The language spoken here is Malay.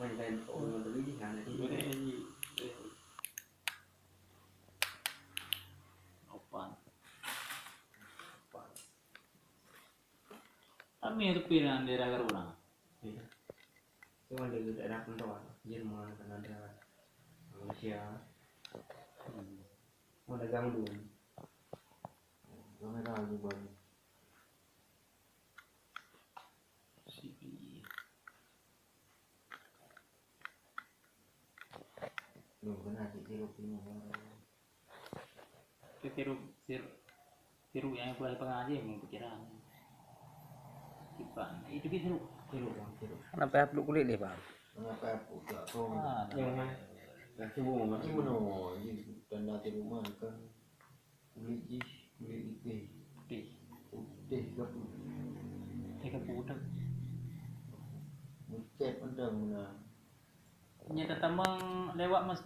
Konten orang beli kan itu. Opan. Kami itu pilihan daerah Garuna. Iya. Cuma di daerah Pentuan, Jerman, Kanada, Malaysia. Mau dagang dulu. Kamera juga. Lu kena tiru ini. Tiru yang boleh pengaji yang pikiran. Kipan itu tiru. Kenapa peluk kulit deh, Bang? Kenapa aku tak tahu? Yang mana? Yang subuh Ini mana? Ini tanda di rumah kan. Kulit itik. Putih ke Tiga puluh. Muncet pandang mana? Nyata tamang lewat mas.